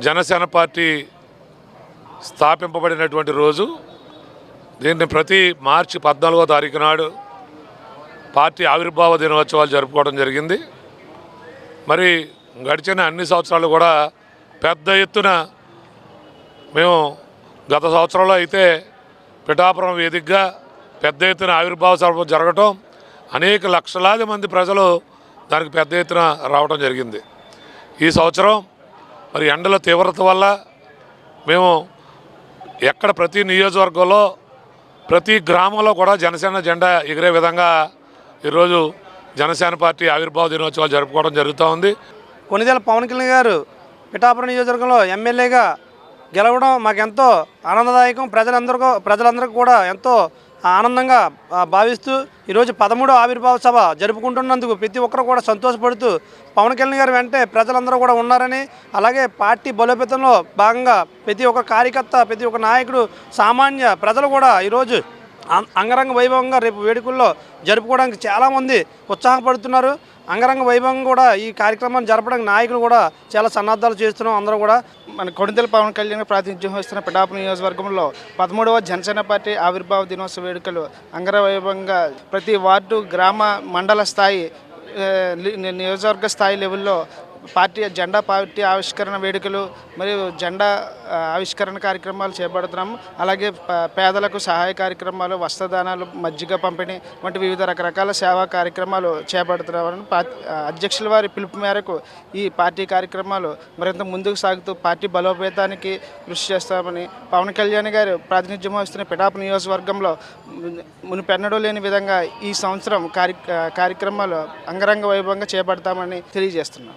Janasena party స్థాపింపబడినటువంటి రోజు. దీన్ని ప్రతి మార్చి 14వ తారీఖు నాడు పార్టీ ఆవిర్భావ దినోత్సవాలు జరుపుకోవడం జరిగింది. మరి గడిచిన అన్ని సంవత్సరాలు కూడా పెద్ద ఎత్తున మేము గత సంవత్సరంలో అయితే పిఠాపురం వేదికగా పెద్ద ఎత్తున ఆవిర్భావ సభ జరగటం, అనేక లక్షలాది మంది ప్రజలు దానికి పెద్ద ఎత్తున రావడం జరిగింది. ఈ సంవత్సరం మరి ఎండల తీవ్రత వల్ల మేము ఎక్కడ ప్రతి నియోజకవర్గంలో ప్రతి గ్రామంలో కూడా జనసేన జెండా ఎగిరే విధంగా ఈరోజు జనసేన పార్టీ ఆవిర్భావ దినోత్సవాలు జరుపుకోవడం జరుగుతూ ఉంది. కొణిదెల పవన్ కళ్యాణ్ గారు పిఠాపురం నియోజకవర్గంలో ఎమ్మెల్యేగా గెలవడం మాకెంతో ఆనందదాయకం. ప్రజలందరికీ కూడా ఎంతో ఆనందంగా భావిస్తూ ఈరోజు 13వ ఆవిర్భావ సభ జరుపుకుంటున్నందుకు ప్రతి ఒక్కరు కూడా సంతోషపడుతూ పవన్ కళ్యాణ్ గారు వెంటే ప్రజలందరూ కూడా ఉన్నారని, అలాగే పార్టీ బలోపేతంలో భాగంగా ప్రతి ఒక్క కార్యకర్త, ప్రతి ఒక్క నాయకుడు, సామాన్య ప్రజలు కూడా ఈరోజు అంగరంగ వైభవంగా రేపు వేడుకల్లో జరుపుకోవడానికి చాలామంది ఉత్సాహపడుతున్నారు. అంగరంగ వైభవంగా కూడా ఈ కార్యక్రమాన్ని జరపడానికి నాయకులు కూడా చాలా సన్నద్ధాలు చేస్తున్నాం. అందరూ కూడా మన కొణిదెల పవన్ కళ్యాణ్ ప్రాతినిధ్యం వస్తున్న పిఠాపురం నియోజకవర్గంలో 13వ జనసేన పార్టీ ఆవిర్భావ దినోత్సవ వేడుకలు అంగరంగ వైభవంగా ప్రతి వార్డు, గ్రామ, మండల స్థాయి, నియోజకవర్గ స్థాయి లెవెల్లో జెండా పార్టీ ఆవిష్కరణ వేడుకలు మరియు జెండా ఆవిష్కరణ కార్యక్రమాలు చేపడుతున్నాము. అలాగే పేదలకు సహాయ కార్యక్రమాలు, వస్త్రదానాలు, మజ్జిగ పంపిణీ వంటి వివిధ రకరకాల సేవా కార్యక్రమాలు చేపడుతున్నామని అధ్యక్షుల వారి పిలుపు మేరకు ఈ పార్టీ కార్యక్రమాలు మరింత ముందుకు సాగుతూ పార్టీ బలోపేతానికి కృషి చేస్తామని పవన్ కళ్యాణ్ గారు ప్రాతినిధ్యం వస్తున్న పిఠాపురం నియోజకవర్గంలో మునుపెన్నడూ లేని విధంగా ఈ సంవత్సరం కార్యక్రమాలు అంగరంగ వైభవంగా చేపడతామని తెలియజేస్తున్నాం.